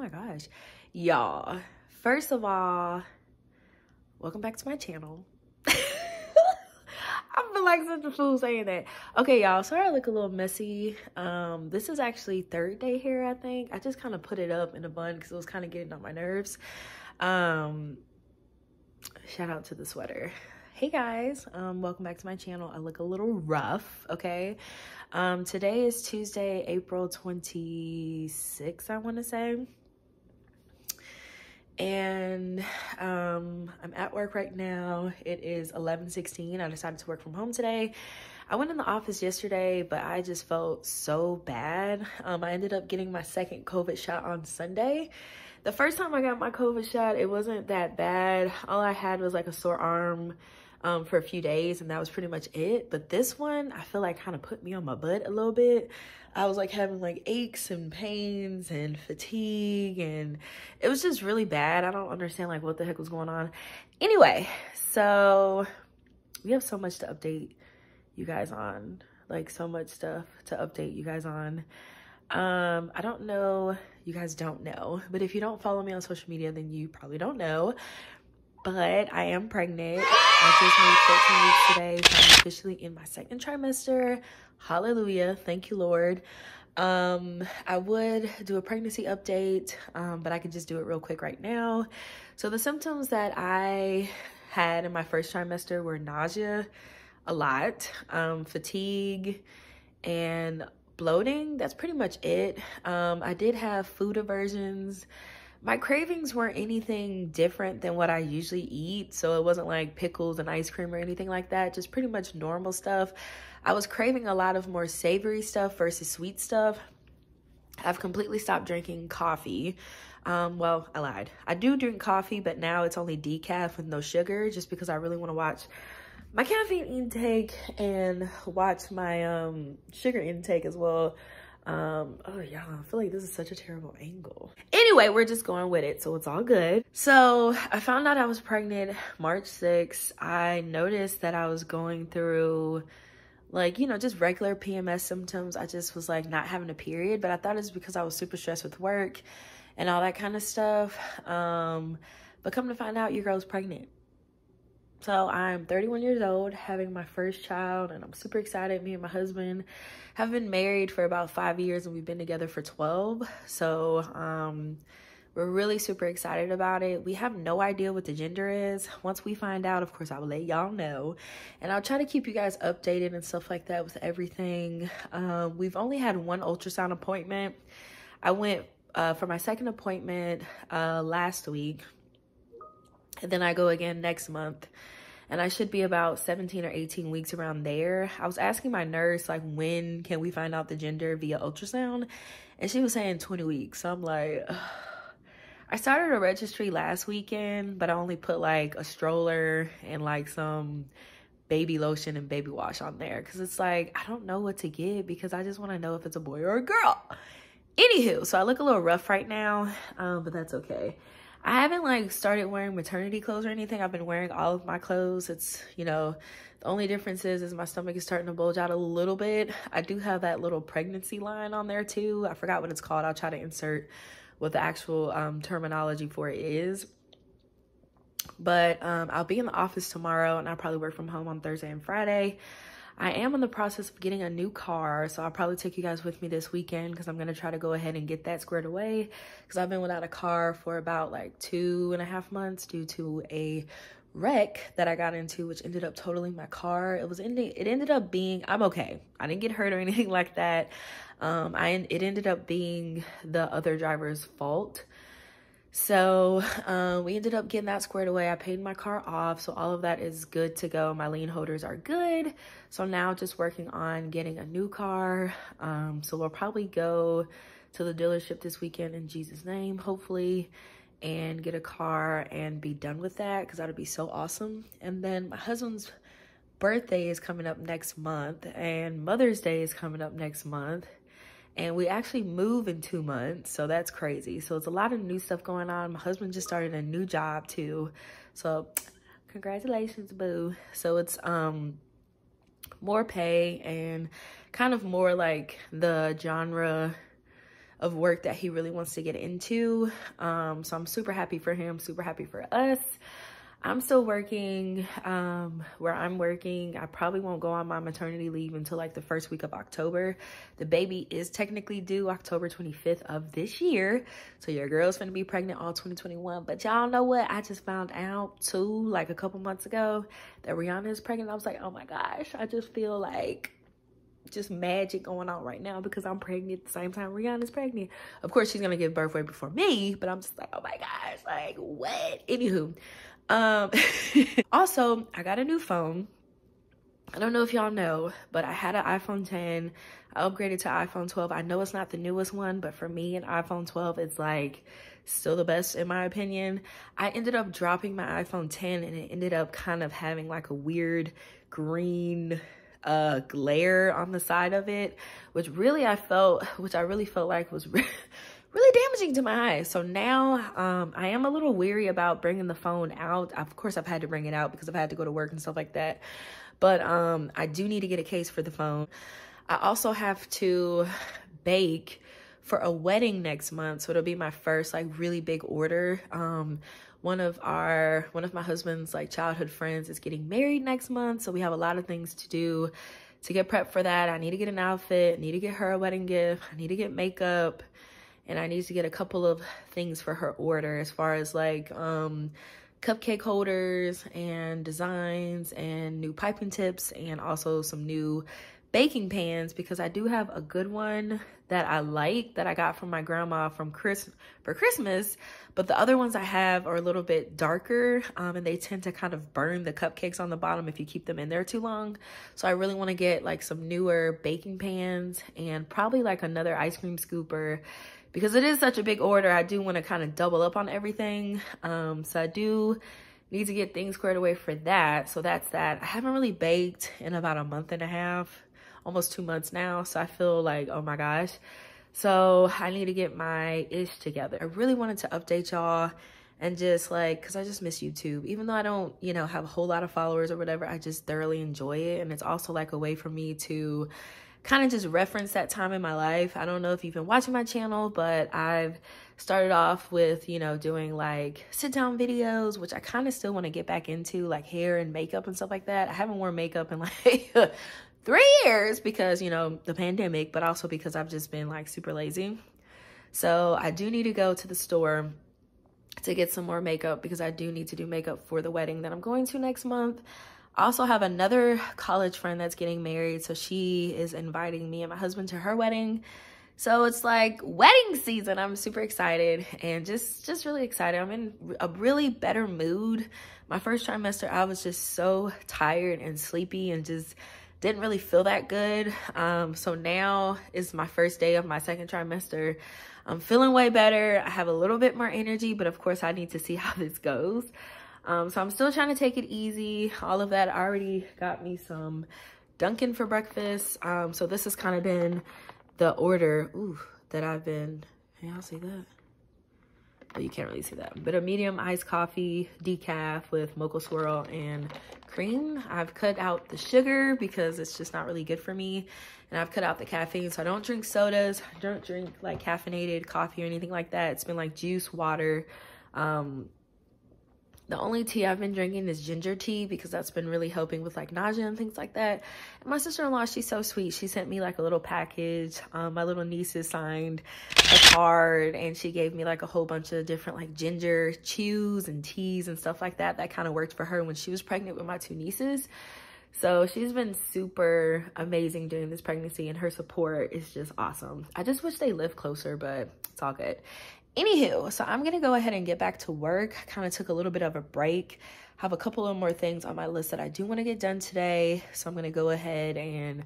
my gosh. Y'all, first of all, welcome back to my channel. I feel like such a fool saying that. Okay, y'all, sorry I look a little messy. This is actually third day hair, I think. I just kind of put it up in a bun because it was kind of getting on my nerves. Shout out to the sweater. Hey guys, welcome back to my channel. I look a little rough, okay? Today is Tuesday, April 26th, I want to say. And I'm at work right now. It is 11:16. I decided to work from home today. I went in the office yesterday, but I just felt so bad. I ended up getting my second COVID shot on Sunday. The first time I got my COVID shot, it wasn't that bad. All I had was like a sore arm for a few days, and that was pretty much it. But this one, I feel like kind of put me on my butt a little bit. I was like having like aches and pains and fatigue, and it was just really bad. I don't understand like what the heck was going on. Anyway, so we have so much to update you guys on, like so much stuff to update you guys on. I don't know, you guys don't know, but if you don't follow me on social media, then you probably don't know. But I am pregnant. I just made 14 weeks today, so I'm officially in my second trimester. Hallelujah. Thank you, Lord. I would do a pregnancy update, but I could just do it real quick right now. So the symptoms that I had in my first trimester were nausea, a lot, fatigue, and bloating. That's pretty much it. I did have food aversions. My cravings weren't anything different than what I usually eat. So it wasn't like pickles and ice cream or anything like that. Just pretty much normal stuff. I was craving a lot of more savory stuff versus sweet stuff. I've completely stopped drinking coffee. Well, I lied. I do drink coffee, but now it's only decaf with no sugar, just because I really want to watch my caffeine intake and watch my sugar intake as well. Oh yeah, I feel like this is such a terrible angle. Anyway, we're just going with it, so it's all good. So I found out I was pregnant March 6th. I noticed that I was going through like, you know, just regular PMS symptoms. I just was like not having a period, but I thought it was because I was super stressed with work and all that kind of stuff. But come to find out, your girl's pregnant. So I'm 31 years old, having my first child, and I'm super excited. Me and my husband have been married for about 5 years, and we've been together for 12. So we're really super excited about it. We have no idea what the gender is. Once we find out, of course, I will let y'all know. And I'll try to keep you guys updated and stuff like that with everything. We've only had one ultrasound appointment. I went for my second appointment last week. And then I go again next month, and I should be about 17 or 18 weeks around there. I was asking my nurse, like, when can we find out the gender via ultrasound? And she was saying 20 weeks. So I'm like, ugh. I started a registry last weekend, but I only put like a stroller and like some baby lotion and baby wash on there. Cause it's like, I don't know what to get because I just want to know if it's a boy or a girl. Anywho, so I look a little rough right now, but that's okay. I haven't like started wearing maternity clothes or anything. I've been wearing all of my clothes. It's, you know, the only difference is my stomach is starting to bulge out a little bit. I do have that little pregnancy line on there too. I forgot what it's called. I'll try to insert what the actual terminology for it is. But I'll be in the office tomorrow, and I'll probably work from home on Thursday and Friday. I am in the process of getting a new car, so I'll probably take you guys with me this weekend because I'm going to try to go ahead and get that squared away because I've been without a car for about like 2.5 months due to a wreck that I got into, which ended up totaling my car. It ended up being, I'm okay. I didn't get hurt or anything like that. It ended up being the other driver's fault. So we ended up getting that squared away. I paid my car off, so all of that is good to go. My lien holders are good. So now just working on getting a new car. So we'll probably go to the dealership this weekend in Jesus' name, hopefully, and get a car and be done with that because that would be so awesome. And then my husband's birthday is coming up next month, and Mother's Day is coming up next month. And we actually move in 2 months, so that's crazy. So it's a lot of new stuff going on. My husband just started a new job too. So congratulations, boo. So it's more pay and kind of more like the genre of work that he really wants to get into. So I'm super happy for him, super happy for us. I'm still working where I'm working. I probably won't go on my maternity leave until like the first week of October. The baby is technically due October 25th of this year. So your girl's gonna be pregnant all 2021. But y'all know what? I just found out too, like a couple months ago, that Rihanna is pregnant. I was like, oh my gosh, I just feel like just magic going on right now because I'm pregnant at the same time Rihanna's pregnant. Of course, she's gonna give birth way before me, but I'm just like, oh my gosh, like what? Anywho. Also, I got a new phone. I don't know if y'all know, but I had an iPhone 10. I upgraded to iPhone 12. I know it's not the newest one, but for me, an iPhone 12 is like still the best in my opinion. I ended up dropping my iPhone 10 and it ended up kind of having like a weird green glare on the side of it, which I really felt like was really damaging to my eyes. So now I am a little weary about bringing the phone out. Of course, I've had to bring it out because I've had to go to work and stuff like that. But I do need to get a case for the phone. I also have to bake for a wedding next month. So it'll be my first like really big order. One of my husband's like childhood friends is getting married next month. So we have a lot of things to do to get prepped for that. I need to get an outfit, I need to get her a wedding gift, I need to get makeup, and I need to get a couple of things for her order as far as like cupcake holders and designs and new piping tips and also some new baking pans, because I do have a good one that I like that I got from my grandma for Christmas, but the other ones I have are a little bit darker and they tend to kind of burn the cupcakes on the bottom if you keep them in there too long. So I really want to get like some newer baking pans and probably like another ice cream scooper, because it is such a big order. I do want to kind of double up on everything. So I do need to get things squared away for that. So that's that. I haven't really baked in about a month and a half, almost 2 months now. So I feel like, oh my gosh. So I need to get my ish together. I really wanted to update y'all and just like, cause I just miss YouTube. Even though I don't, you know, have a whole lot of followers or whatever, I just thoroughly enjoy it. And it's also like a way for me to kind of just reference that time in my life. I don't know if you've been watching my channel, but I've started off with, you know, doing like sit down videos, which I kind of still want to get back into, like hair and makeup and stuff like that. I haven't worn makeup in like 3 years because, you know, the pandemic, but also because I've just been like super lazy. So I do need to go to the store to get some more makeup because I do need to do makeup for the wedding that I'm going to next month. I also have another college friend that's getting married, so she is inviting me and my husband to her wedding. So it's like wedding season. I'm super excited and just really excited. I'm in a really better mood. My first trimester, I was just so tired and sleepy and just didn't really feel that good. So now is my first day of my second trimester. I'm feeling way better. I have a little bit more energy, but of course I need to see how this goes. So I'm still trying to take it easy. All of that already got me some Dunkin' for breakfast. So this has kind of been the order that I've been, can y'all see that? Oh, you can't really see that, but a medium iced coffee decaf with mocha swirl and cream. I've cut out the sugar because it's just not really good for me. And I've cut out the caffeine, so I don't drink sodas. I don't drink like caffeinated coffee or anything like that. It's been like juice, water. The only tea I've been drinking is ginger tea because that's been really helping with like nausea and things like that. And my sister-in-law, she's so sweet. She sent me like a little package. My little nieces signed a card and she gave me like a whole bunch of different like ginger chews and teas and stuff like that. That kind of worked for her when she was pregnant with my 2 nieces. So she's been super amazing during this pregnancy and her support is just awesome. I just wish they lived closer, but it's all good. Anywho, so I'm gonna go ahead and get back to work. Kind of took a little bit of a break. Have a couple of more things on my list that I do want to get done today. So I'm gonna go ahead and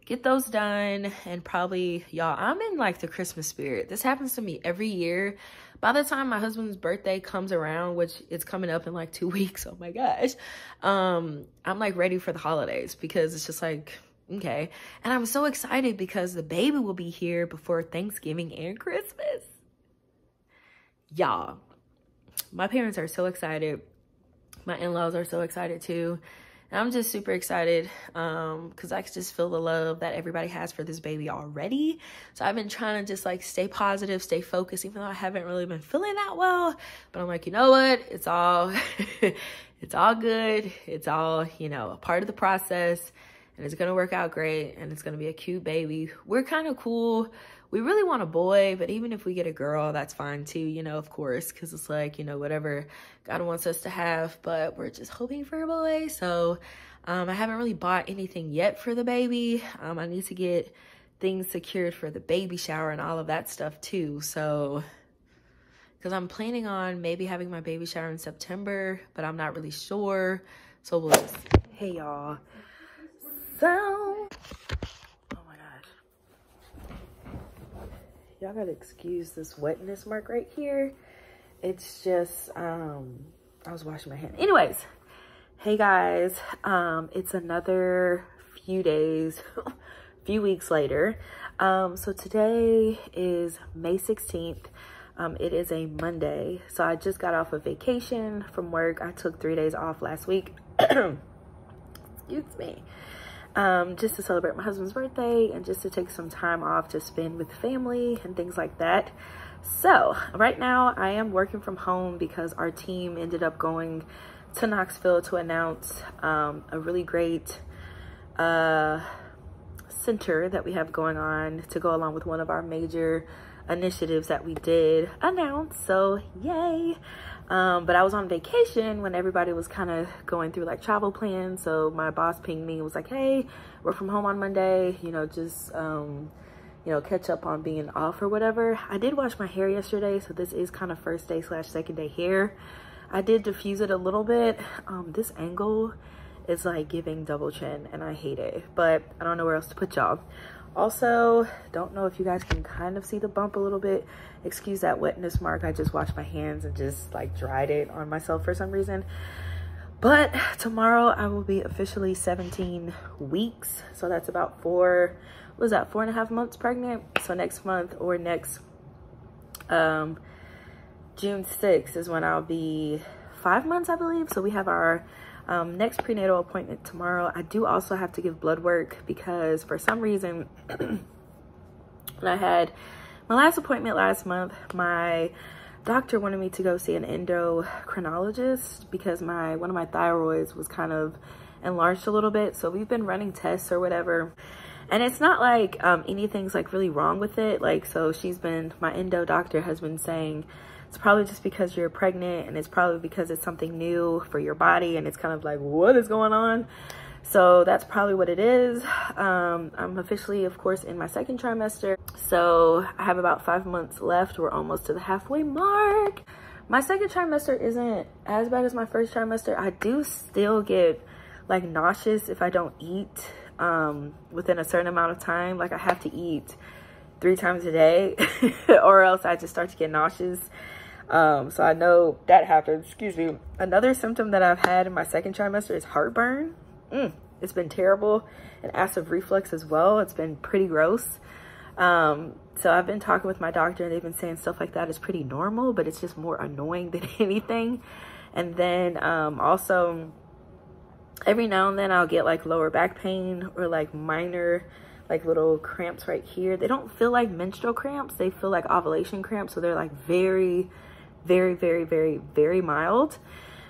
get those done. And probably, y'all, I'm in like the Christmas spirit. This happens to me every year. By the time my husband's birthday comes around, which it's coming up in like 2 weeks, oh my gosh, I'm like ready for the holidays because it's just like, okay. And I'm so excited because the baby will be here before Thanksgiving and Christmas. Y'all, my parents are so excited. My in-laws are so excited too. And I'm just super excited because I can just feel the love that everybody has for this baby already. So I've been trying to just like stay positive, stay focused, even though I haven't really been feeling that well. But I'm like, you know what? It's all, it's all good. It's all, you know, a part of the process. And it's going to work out great. And it's going to be a cute baby. We're kind of cool. We really want a boy, but even if we get a girl, that's fine too, you know, of course, because it's like, you know, whatever God wants us to have, but we're just hoping for a boy. So I haven't really bought anything yet for the baby. I need to get things secured for the baby shower and all of that stuff too. So, because I'm planning on maybe having my baby shower in September, but I'm not really sure. So we'll just, hey y'all. So, y'all gotta excuse this wetness mark right here. It's just, I was washing my hand. Anyways, hey guys, it's another few days, few weeks later. So today is May 16th. It is a Monday. So I just got off of vacation from work. I took 3 days off last week. Excuse me. Just to celebrate my husband's birthday and just to take some time off to spend with family and things like that. So right now I am working from home because our team ended up going to Knoxville to announce a really great center that we have going on to go along with one of our major initiatives that we did announce. So yay. But I was on vacation when everybody was kind of going through like travel plans. So my boss pinged me and was like, hey, we're from home on Monday, you know, just, you know, catch up on being off or whatever. I did wash my hair yesterday. So this is kind of first day / second day hair. I did diffuse it a little bit. This angle is like giving double chin and I hate it, but I don't know where else to put y'all. Also, don't know if you guys can kind of see the bump a little bit. Excuse that wetness mark. I just washed my hands and just like dried it on myself for some reason. But tomorrow I will be officially 17 weeks. So that's about 4.5 months pregnant. So next month or next June 6th is when I'll be 5 months, I believe. So we have our next prenatal appointment tomorrow. I do also have to give blood work because for some reason when I had my last appointment last month, my doctor wanted me to go see an endocrinologist because one of my thyroids was kind of enlarged a little bit. So we've been running tests or whatever, and it's not like anything's like really wrong with it. Like, so my endo doctor has been saying it's probably just because you're pregnant, and it's probably because it's something new for your body, and it's kind of like, what is going on? So that's probably what it is. I'm officially, of course, in my second trimester. So I have about 5 months left. We're almost to the halfway mark. My second trimester isn't as bad as my first trimester. I do still get like nauseous if I don't eat within a certain amount of time. Like I have to eat 3 times a day or else I just start to get nauseous. So I know that happens. Excuse me. Another symptom that I've had in my second trimester is heartburn. It's been terrible, and acid reflux as well. It's been pretty gross. So I've been talking with my doctor, and they've been saying stuff like that is pretty normal, but it's just more annoying than anything. And then also every now and then I'll get like lower back pain or like minor like little cramps right here. They don't feel like menstrual cramps. They feel like ovulation cramps. So they're like very, very, very, very, very mild.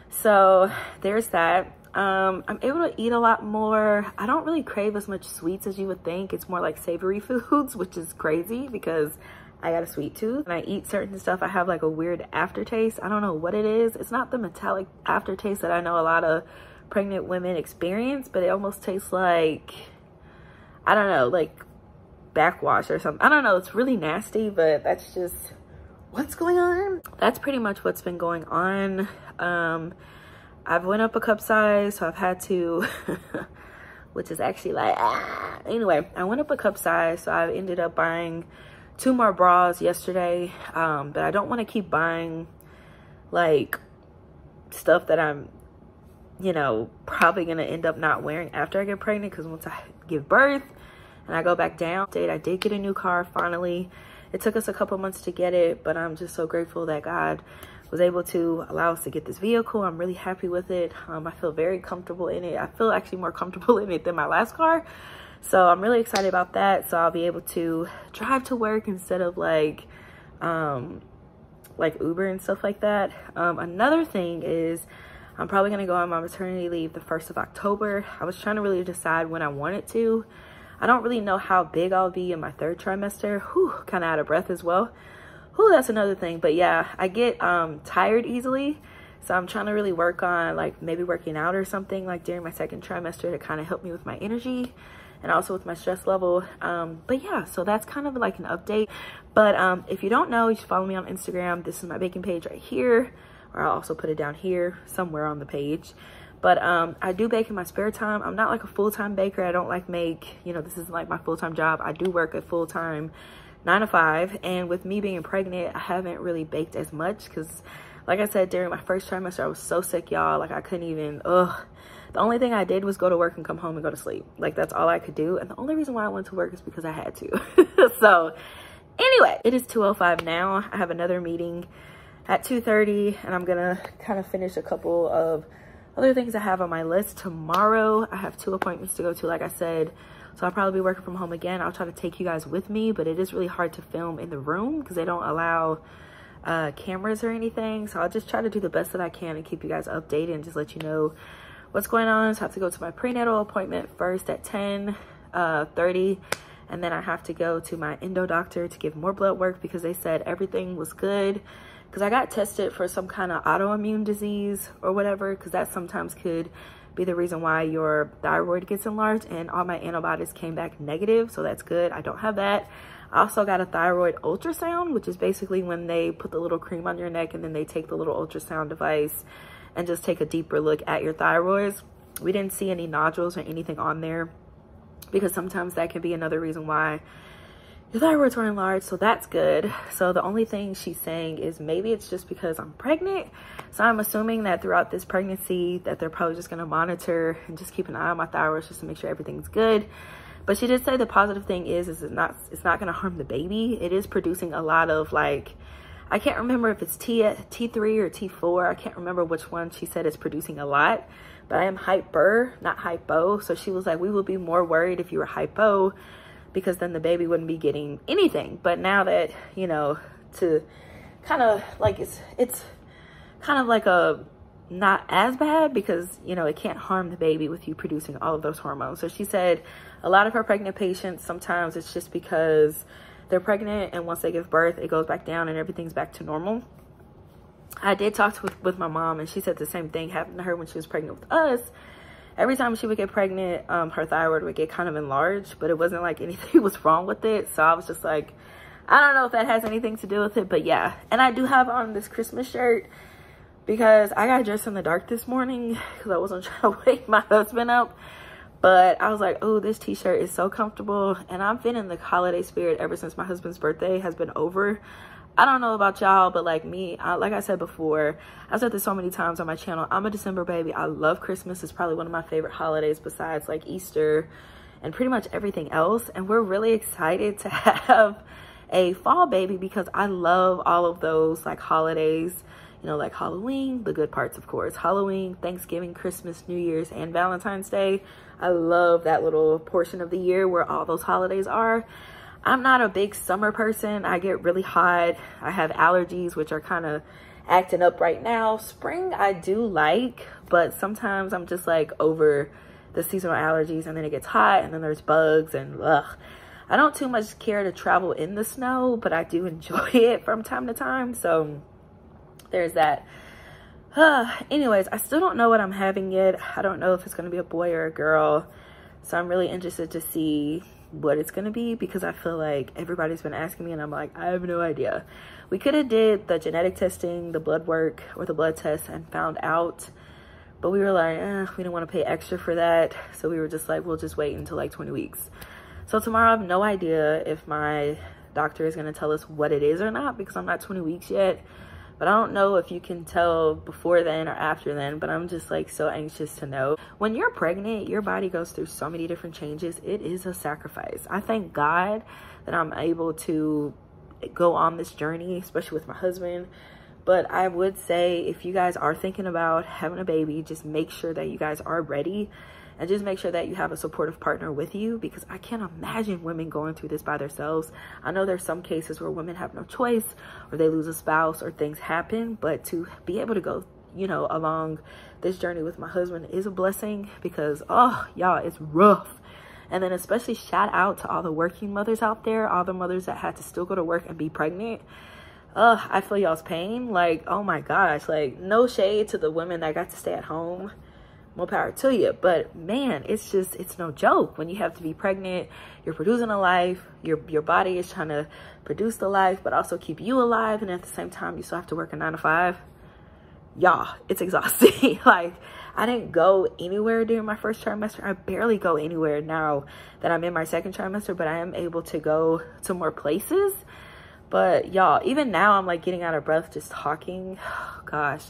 So there's that. I'm able to eat a lot more. I don't really crave as much sweets as you would think. It's more like savory foods, which is crazy because I got a sweet tooth. When I eat certain stuff, I have like a weird aftertaste. I don't know what it is. It's not the metallic aftertaste that I know a lot of pregnant women experience, but it almost tastes like, I don't know, like backwash or something. I don't know. It's really nasty, but that's just what's going on. That's pretty much what's been going on. I've went up a cup size, so I've had to, which is actually like, anyway, I went up a cup size, so I ended up buying 2 more bras yesterday. But I don't want to keep buying like stuff that I'm, you know, probably gonna end up not wearing after I get pregnant, because once I give birth and I go back down, I did get a new car finally. It took us a couple months to get it, but I'm just so grateful that God was able to allow us to get this vehicle. I'm really happy with it. I feel very comfortable in it. I feel actually more comfortable in it than my last car. So I'm really excited about that. So I'll be able to drive to work instead of like Uber and stuff like that. Another thing is I'm probably going to go on my maternity leave the 1st of October. I was trying to really decide when I wanted to. I don't really know how big I'll be in my 3rd trimester. Whew, kind of out of breath as well. Whew, that's another thing. But yeah, I get tired easily. So I'm trying to really work on like maybe working out or something like during my 2nd trimester to kind of help me with my energy and also with my stress level. But yeah, so that's kind of like an update. But if you don't know, you should follow me on Instagram. This is my baking page right here, or I'll also put it down here somewhere on the page. But I do bake in my spare time. I'm not like a full-time baker. I don't like make, you know, this isn't like my full-time job. I do work a full-time 9 to 5. And with me being pregnant, I haven't really baked as much because like I said, during my 1st trimester, I was so sick, y'all. Like I couldn't even, The only thing I did was go to work and come home and go to sleep. Like that's all I could do. And the only reason why I went to work is because I had to. So anyway, it is 2:05 now. I have another meeting at 2:30 and I'm gonna kind of finish a couple of other things I have on my list. Tomorrow, I have 2 appointments to go to, like I said. So I'll probably be working from home again. I'll try to take you guys with me, but it is really hard to film in the room because they don't allow cameras or anything. So I'll just try to do the best that I can and keep you guys updated and just let you know what's going on. So I have to go to my prenatal appointment first at 10:30, and then I have to go to my endo doctor to give more blood work because they said everything was good. Because I got tested for some kind of autoimmune disease or whatever, because that sometimes could be the reason why your thyroid gets enlarged, and all my antibodies came back negative, so that's good. I don't have that. I also got a thyroid ultrasound, which is basically when they put the little cream on your neck and then they take the little ultrasound device and just take a deeper look at your thyroids. We didn't see any nodules or anything on there because sometimes that can be another reason why your thyroids were enlarged, so that's good. So the only thing she's saying is maybe it's just because I'm pregnant. So I'm assuming that throughout this pregnancy that they're probably just gonna monitor and just keep an eye on my thyroid just to make sure everything's good. But she did say the positive thing is it's not gonna harm the baby. It is producing a lot of like, I can't remember if it's T3 or T4. I can't remember which one she said is producing a lot, but I am hyper, not hypo. So she was like, we would be more worried if you were hypo, because then the baby wouldn't be getting anything. But now that, you know, to kind of like, it's kind of like a not as bad because, you know, it can't harm the baby with you producing all of those hormones. So she said a lot of her pregnant patients, sometimes it's just because they're pregnant and once they give birth, it goes back down and everything's back to normal. I did talk with my mom and she said the same thing happened to her when she was pregnant with us. Every time she would get pregnant, her thyroid would get kind of enlarged, but it wasn't like anything was wrong with it. So I was just like, I don't know if that has anything to do with it, but yeah. And I do have on this Christmas shirt because I got dressed in the dark this morning because I wasn't trying to wake my husband up. But I was like, oh, this t-shirt is so comfortable. And I've been in the holiday spirit ever since my husband's birthday has been over. I don't know about y'all, but like me, like I said before, I've said this so many times on my channel, I'm a December baby. I love Christmas. It's probably one of my favorite holidays besides like Easter and pretty much everything else. And we're really excited to have a fall baby because I love all of those like holidays, you know, like Halloween, the good parts, of course, Halloween, Thanksgiving, Christmas, New Year's, and Valentine's Day. I love that little portion of the year where all those holidays are. I'm not a big summer person. I get really hot. I have allergies, which are kind of acting up right now. Spring, I do like, but sometimes I'm just like over the seasonal allergies and then it gets hot and then there's bugs and ugh. I don't too much care to travel in the snow, but I do enjoy it from time to time. So there's that. Anyways, I still don't know what I'm having yet. I don't know if it's going to be a boy or a girl. So I'm really interested to see what it's going to be because I feel like everybody's been asking me and I'm like, I have no idea. We could have did the genetic testing, the blood work or the blood test and found out, but we were like, we don't want to pay extra for that. So we were just like, we'll just wait until like 20 weeks. So tomorrow I have no idea if my doctor is going to tell us what it is or not because I'm not 20 weeks yet. But I don't know if you can tell before then or after then, but I'm just like so anxious to know. When you're pregnant, your body goes through so many different changes. It is a sacrifice. I thank God that I'm able to go on this journey, especially with my husband, But I would say if you guys are thinking about having a baby, just make sure that you guys are ready, and just make sure that you have a supportive partner with you, because I can't imagine women going through this by themselves. I know there's some cases where women have no choice, or they lose a spouse, or things happen, but to be able to go, you know, along this journey with my husband is a blessing, because oh y'all, it's rough. And then especially shout out to all the working mothers out there, all the mothers that had to still go to work and be pregnant. I feel y'all's pain. Like, oh my gosh, like, no shade to the women that got to stay at home, more power to you, but man, it's no joke when you have to be pregnant. You're producing a life, your body is trying to produce the life but also keep you alive, and at the same time you still have to work a 9 to 5. Y'all, it's exhausting. Like, I didn't go anywhere during my first trimester. I barely go anywhere now that I'm in my second trimester, but I am able to go to more places. But y'all, even now I'm like getting out of breath just talking. Oh, gosh.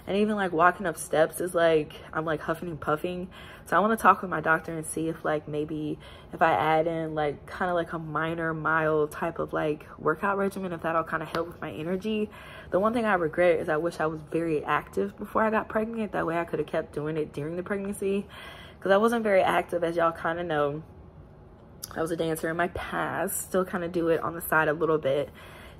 And even like walking up steps is like, I'm like huffing and puffing. So I want to talk with my doctor and see if like maybe if I add in like kind of like a minor mild type of like workout regimen, if that'll kind of help with my energy. The one thing I regret is I wish I was very active before I got pregnant. That way I could have kept doing it during the pregnancy, because I wasn't very active, as y'all kind of know. I was a dancer in my past, still kind of do it on the side a little bit,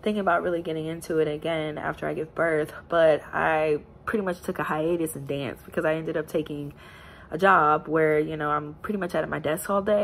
thinking about really getting into it again after I give birth. But I pretty much took a hiatus in dance because I ended up taking a job where, you know, I'm pretty much at my desk all day.